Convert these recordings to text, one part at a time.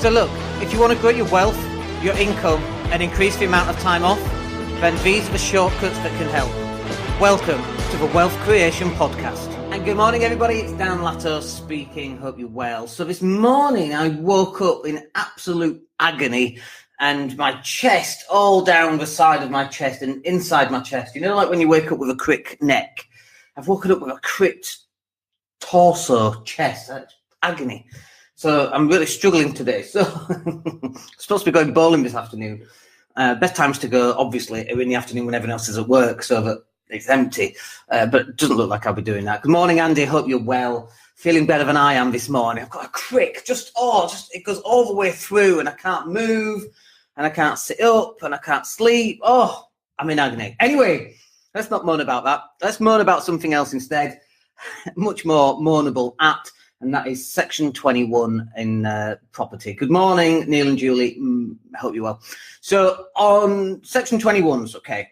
So look, if you want to grow your wealth, your income, and increase the amount of time off, then these are the shortcuts that can help. Welcome to the Wealth Creation Podcast. And good morning, everybody. It's Dan Latto speaking. Hope you're well. So this morning, I woke up in absolute agony and my chest, all down the side of my chest and inside my chest. You know, like when you wake up with a crick neck? I've woken up with a cricked torso, chest, agony. So I'm really struggling today. So I'm supposed to be going bowling this afternoon. Best times to go, obviously, are in the afternoon when everyone else is at work, so that it's empty. But it doesn't look like I'll be doing that. Good morning, Andy. Hope you're well. Feeling better than I am this morning. I've got a crick, just it goes all the way through, and I can't move, and I can't sit up, and I can't sleep. Oh, I'm in agony. Anyway, let's not moan about that. Let's moan about something else instead. Much more moanable and that is Section 21 in property. Good morning, Neil and Julie. Hope you're well. So on Section 21's, okay,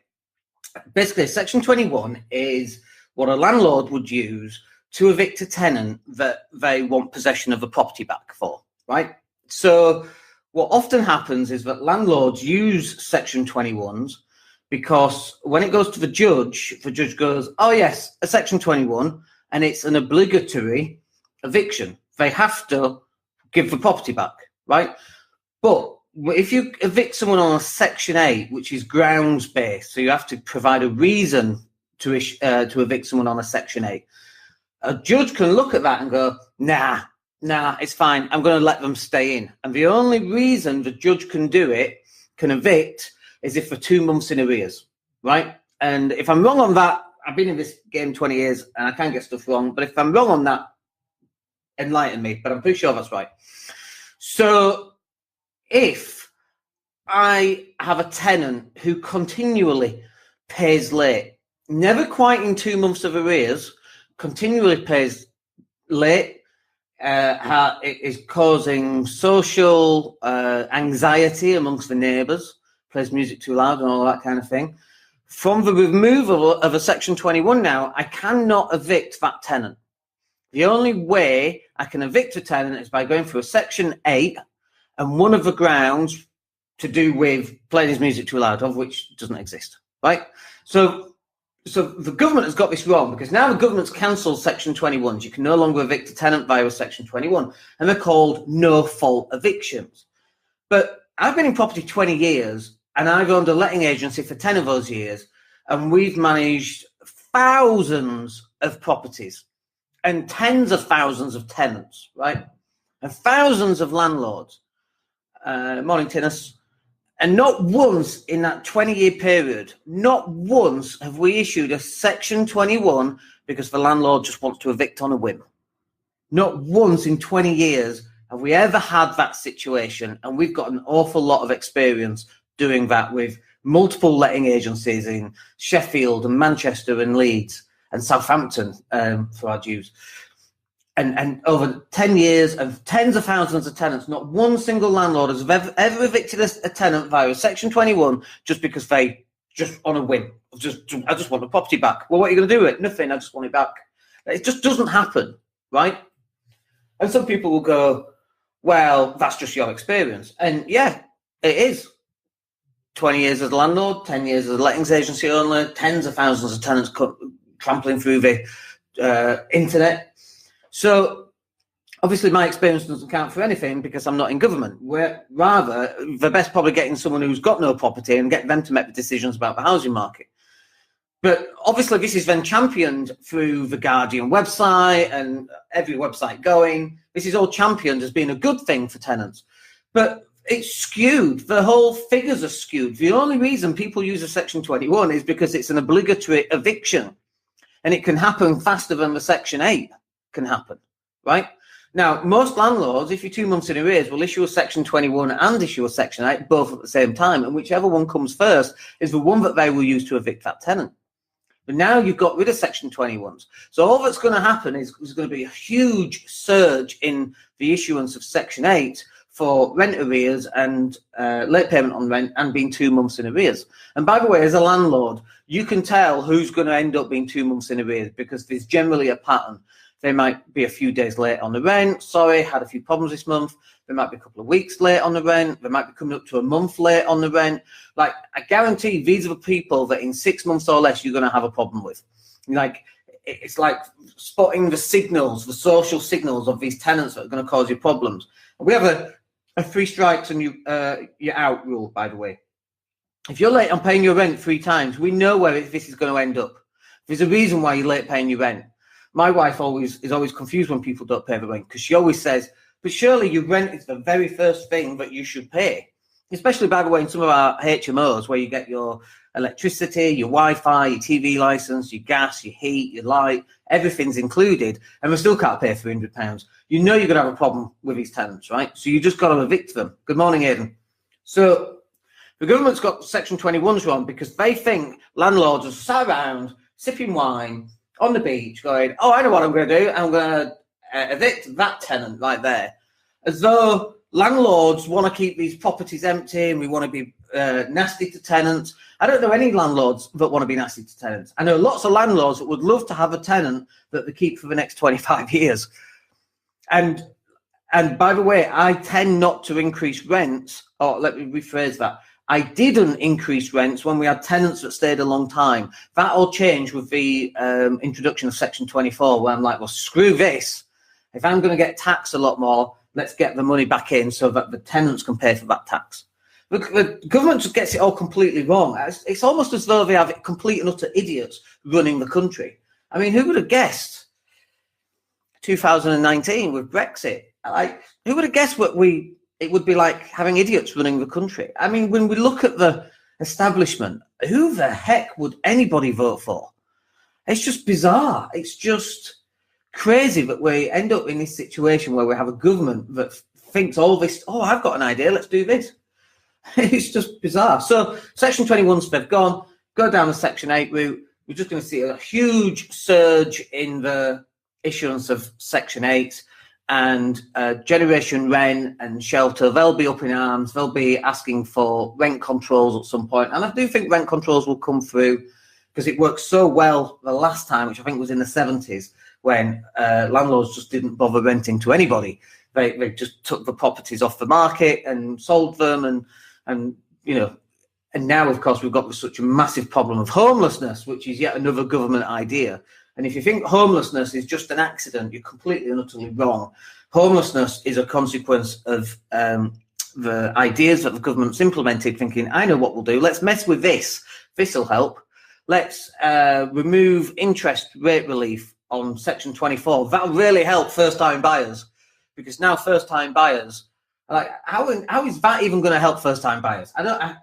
basically Section 21 is what a landlord would use to evict a tenant that they want possession of the property back for, right? So what often happens is that landlords use Section 21's because when it goes to the judge goes, oh yes, a Section 21, and it's an obligatory eviction. They have to give the property back, right? But if you evict someone on a Section 8, which is grounds based, so you have to provide a reason to evict someone on a Section 8, a judge can look at that and go, nah, it's fine. I'm going to let them stay in. And the only reason the judge can evict, is if for 2 months in arrears, right? And if I'm wrong on that, I've been in this game 20 years and I can get stuff wrong. But if I'm wrong on that, enlighten me, but I'm pretty sure that's right. So if I have a tenant who continually pays late, never quite in 2 months of arrears, continually pays late, it is causing social anxiety amongst the neighbours, plays music too loud and all that kind of thing. From the removal of a Section 21 now, I cannot evict that tenant. The only way I can evict a tenant is by going through a Section 8 and one of the grounds to do with playing his music too loud, of which doesn't exist, right? So the government has got this wrong because now the government's cancelled Section 21s. You can no longer evict a tenant via a Section 21, and they're called no-fault evictions. But I've been in property 20 years, and I've owned a letting agency for 10 of those years, and we've managed thousands of properties and tens of thousands of tenants, right? And thousands of landlords. Morning, Tenants. And not once in that 20-year period, not once have we issued a Section 21 because the landlord just wants to evict on a whim. Not once in 20 years have we ever had that situation, and we've got an awful lot of experience doing that with multiple letting agencies in Sheffield and Manchester and Leeds and Southampton for our Jews. And over 10 years of tens of thousands of tenants, not one single landlord has ever evicted a tenant via Section 21 just because they just on a whim. I just want the property back. Well, what are you going to do with it? Nothing. I just want it back. It just doesn't happen, right? And some people will go, well, that's just your experience. And yeah, it is. 20 years as a landlord, 10 years as a lettings agency owner, tens of thousands of tenants trampling through the internet. So obviously my experience doesn't count for anything because I'm not in government. Rather, the best probably getting someone who's got no property and get them to make the decisions about the housing market. But obviously this is then championed through the Guardian website and every website going. This is all championed as being a good thing for tenants. But it's skewed. The whole figures are skewed. The only reason people use a Section 21 is because it's an obligatory eviction. And it can happen faster than the Section 8 can happen, right? Now, most landlords, if you're 2 months in arrears, will issue a Section 21 and issue a Section 8, both at the same time. And whichever one comes first is the one that they will use to evict that tenant. But now you've got rid of Section 21s. So all that's going to happen is there's going to be a huge surge in the issuance of Section 8 for rent arrears and late payment on rent and being 2 months in arrears. And by the way, as a landlord, you can tell who's going to end up being 2 months in arrears because there's generally a pattern. They might be a few days late on the rent. Sorry, had a few problems this month. They might be a couple of weeks late on the rent. They might be coming up to a month late on the rent. Like, I guarantee these are the people that in 6 months or less you're going to have a problem with. Like, it's like spotting the signals, the social signals of these tenants that are going to cause you problems. We have a 3 strikes and you're out rule, by the way. If you're late on paying your rent 3 times, we know where this is going to end up. There's a reason why you're late paying your rent. My wife is always confused when people don't pay the rent, because she always says, but surely your rent is the very first thing that you should pay. Especially, by the way, in some of our HMOs where you get your electricity, your Wi-Fi, your TV license, your gas, your heat, your light, everything's included, and we still can't pay £300. You know you're going to have a problem with these tenants, right? So you just got to evict them. Good morning, Aidan. So the government's got Section 21's wrong because they think landlords are sat around sipping wine on the beach going, oh, I know what I'm going to do. I'm going to evict that tenant right there. As though landlords want to keep these properties empty and we want to be nasty to tenants. I don't know any landlords that want to be nasty to tenants. I know lots of landlords that would love to have a tenant that they keep for the next 25 years. And by the way, I tend not to increase rents, or let me rephrase that. I didn't increase rents when we had tenants that stayed a long time. That all changed with the introduction of Section 24, where I'm like, well, screw this. If I'm going to get taxed a lot more, let's get the money back in so that the tenants can pay for that tax. The government just gets it all completely wrong. It's almost as though they have complete and utter idiots running the country. I mean, who would have guessed 2019 with Brexit? Like, who would have guessed it would be like having idiots running the country? I mean, when we look at the establishment, who the heck would anybody vote for? It's just bizarre. It's just crazy that we end up in this situation where we have a government that thinks all this, oh, I've got an idea, let's do this. It's just bizarre. So Section 21's they've gone, go down the Section 8 route. We're just going to see a huge surge in the issuance of Section 8. And Generation Rent and Shelter, they'll be up in arms. They'll be asking for rent controls at some point. And I do think rent controls will come through because it worked so well the last time, which I think was in the 70s, when landlords just didn't bother renting to anybody. They just took the properties off the market and sold them. And you know, and now, of course, we've got such a massive problem of homelessness, which is yet another government idea. And if you think homelessness is just an accident, you're completely and utterly wrong. Homelessness is a consequence of the ideas that the government's implemented, thinking, I know what we'll do. Let's mess with this. This will help. Let's remove interest rate relief on Section 24. That'll really help first-time buyers, because now first-time buyers, like, how is that even going to help first-time buyers? I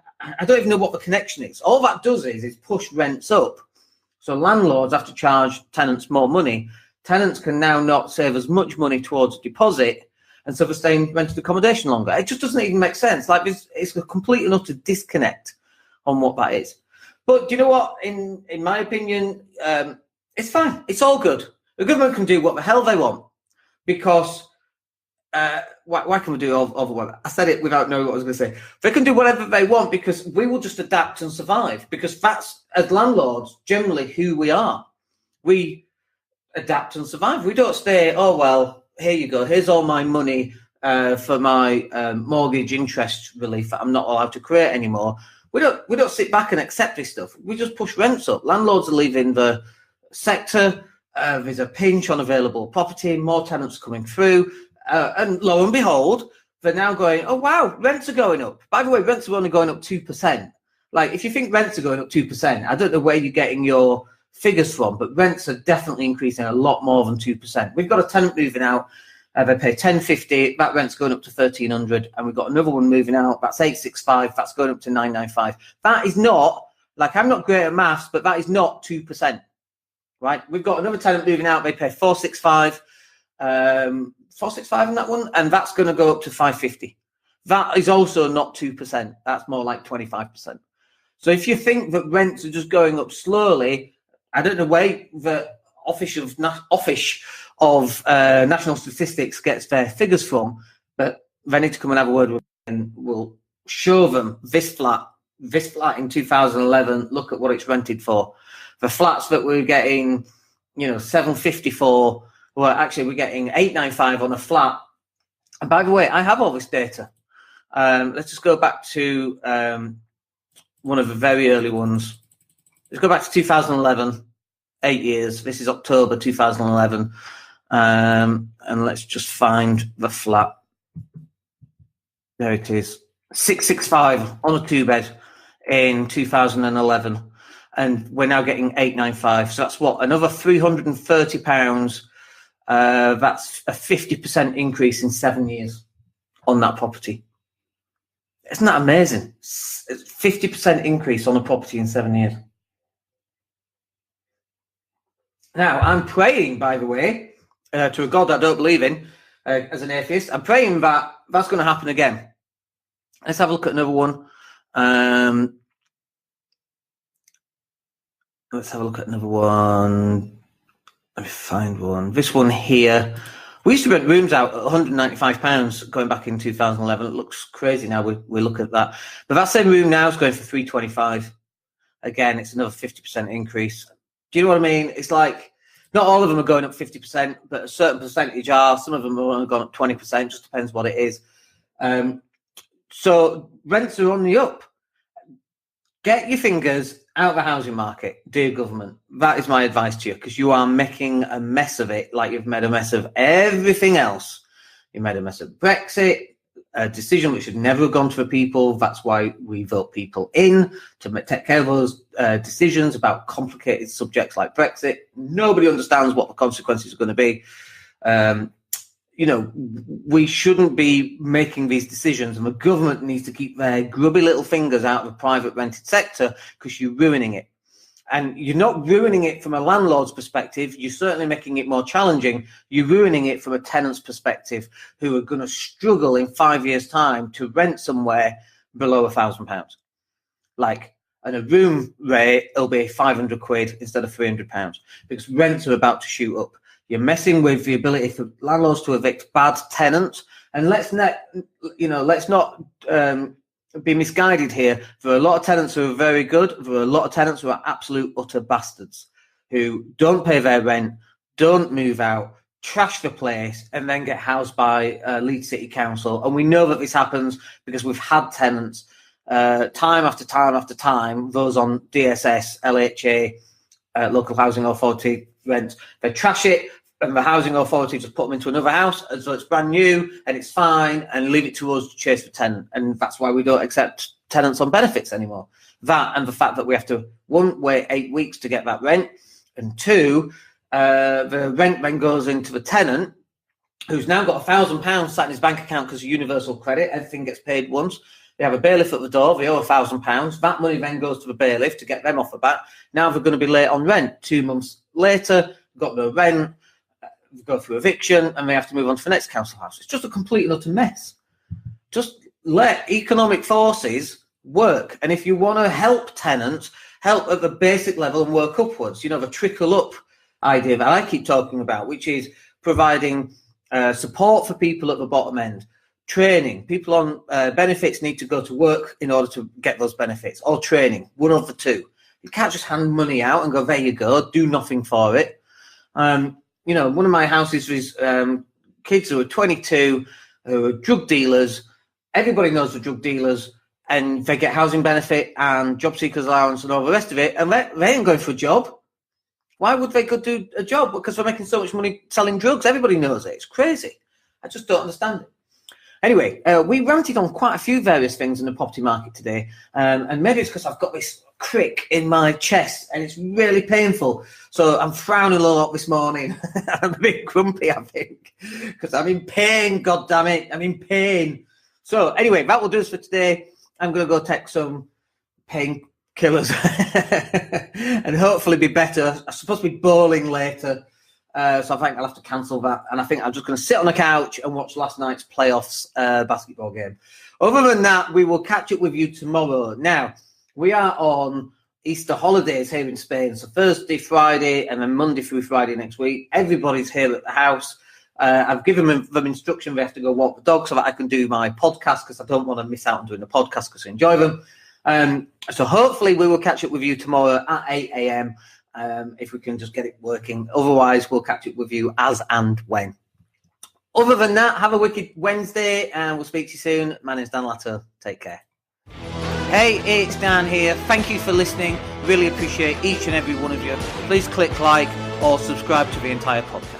don't even know what the connection is. All that does is push rents up. So landlords have to charge tenants more money. Tenants can now not save as much money towards deposit, and so they're staying in rented accommodation longer. It just doesn't even make sense. Like, it's a complete and utter disconnect on what that is. But do you know what? In my opinion, it's fine. It's all good. The government can do what the hell they want, because why can we do all the work? I said it without knowing what I was going to say. They can do whatever they want because we will just adapt and survive, because that's, as landlords, generally who we are. We adapt and survive. We don't stay, oh, well, here you go. Here's all my money for my mortgage interest relief that I'm not allowed to create anymore. We don't sit back and accept this stuff. We just push rents up. Landlords are leaving the sector. There's a pinch on available property. More tenants coming through. And lo and behold, they're now going, oh, wow, rents are going up. By the way, rents are only going up 2%. Like, if you think rents are going up 2%, I don't know where you're getting your figures from, but rents are definitely increasing a lot more than 2%. We've got a tenant moving out. They pay $10.50. That rent's going up to $1,300. And we've got another one moving out. That's $865. That's going up to $995. That is not, like, I'm not great at maths, but that is not 2%. Right? We've got another tenant moving out. They pay $465. $465 on that one, and that's going to go up to $550. That is also not 2%. That's more like 25%. So if you think that rents are just going up slowly, I don't know where the office of National Statistics gets their figures from, but they need to come and have a word with them, and we'll show them this flat in 2011. Look at what it's rented for. The flats that we're getting, $750 for Well, actually, we're getting 895 on a flat. And by the way, I have all this data. Let's just go back to one of the very early ones. Let's go back to 2011, 8 years. This is October 2011. And let's just find the flat. There it is. 665 on a 2-bed in 2011. And we're now getting 895. So that's what? Another £330. That's a 50% increase in 7 years on that property. Isn't that amazing? It's 50% increase on a property in 7 years. Now, I'm praying, by the way, to a God I don't believe in, as an atheist. I'm praying that that's going to happen again. Let's have a look at another one. Let's have a look at another one. Let me find one. This one here. We used to rent rooms out at £195 going back in 2011. It looks crazy now. We look at that. But that same room now is going for £325. Again, it's another 50% increase. Do you know what I mean? It's like, not all of them are going up 50%, but a certain percentage are. Some of them have only gone up 20%. Just depends what it is. So rents are on the up. Get your fingers out of the housing market, dear government. That is my advice to you, because you are making a mess of it like you've made a mess of everything else. You made a mess of Brexit, a decision which should never have gone to the people. That's why we vote people in, to take care of those decisions about complicated subjects like Brexit. Nobody understands what the consequences are going to be. We shouldn't be making these decisions, and the government needs to keep their grubby little fingers out of the private rented sector, because you're ruining it. And you're not ruining it from a landlord's perspective. You're certainly making it more challenging. You're ruining it from a tenant's perspective, who are going to struggle in 5 years' time to rent somewhere below £1,000. And a room rate, it'll be £500 instead of £300, because rents are about to shoot up. You're messing with the ability for landlords to evict bad tenants. And let's not be misguided here. There are a lot of tenants who are very good. There are a lot of tenants who are absolute utter bastards, who don't pay their rent, don't move out, trash the place, and then get housed by Leeds City Council. And we know that this happens because we've had tenants time after time after time, those on DSS, LHA, local housing authority rent. They trash it, and the housing authority just put them into another house, and so it's brand new and it's fine, and leave it to us to chase the tenant. And that's why we don't accept tenants on benefits anymore. That, and the fact that we have to, one, wait 8 weeks to get that rent, and two, the rent then goes into the tenant, who's now got £1,000 sat in his bank account because of universal credit. Everything gets paid once. They have a bailiff at the door. They owe £1,000. That money then goes to the bailiff to get them off the bat. Now they're going to be late on rent. 2 months later, got no rent, go through eviction, and they have to move on to the next council house. It's just a complete and utter mess. Just let economic forces work. And if you want to help tenants, help at the basic level and work upwards. The trickle up idea that I keep talking about, which is providing support for people at the bottom end. Training. People on benefits need to go to work in order to get those benefits, or training, one of the two. You can't just hand money out and go, there you go, do nothing for it. One of my houses was kids who are 22, who are drug dealers. Everybody knows the drug dealers, and they get housing benefit and job seekers allowance and all the rest of it, and they ain't going for a job. Why would they go do a job? Because they're making so much money selling drugs. Everybody knows it. It's crazy. I just don't understand it. Anyway, we ranted on quite a few various things in the property market today, and maybe it's because I've got this crick in my chest and it's really painful. So I'm frowning a lot this morning. I'm a bit grumpy, I think, because I'm in pain, God damn it. I'm in pain. So anyway, that will do us for today. I'm going to go take some painkillers and hopefully be better. I'm supposed to be bowling later. So I think I'll have to cancel that. And I think I'm just going to sit on the couch and watch last night's playoffs basketball game. Other than that, we will catch up with you tomorrow. Now, we are on Easter holidays here in Spain. So Thursday, Friday, and then Monday through Friday next week. Everybody's here at the house. I've given them instruction they have to go walk the dog so that I can do my podcast, because I don't want to miss out on doing the podcast because I enjoy them. So hopefully we will catch up with you tomorrow at 8 a.m. if we can just get it working. Otherwise, we'll catch up with you as and when. Other than that, have a wicked Wednesday, and we'll speak to you soon. My name's Dan Latto. Take care. Hey, it's Dan here. Thank you for listening. Really appreciate each and every one of you. Please click like or subscribe to the entire podcast.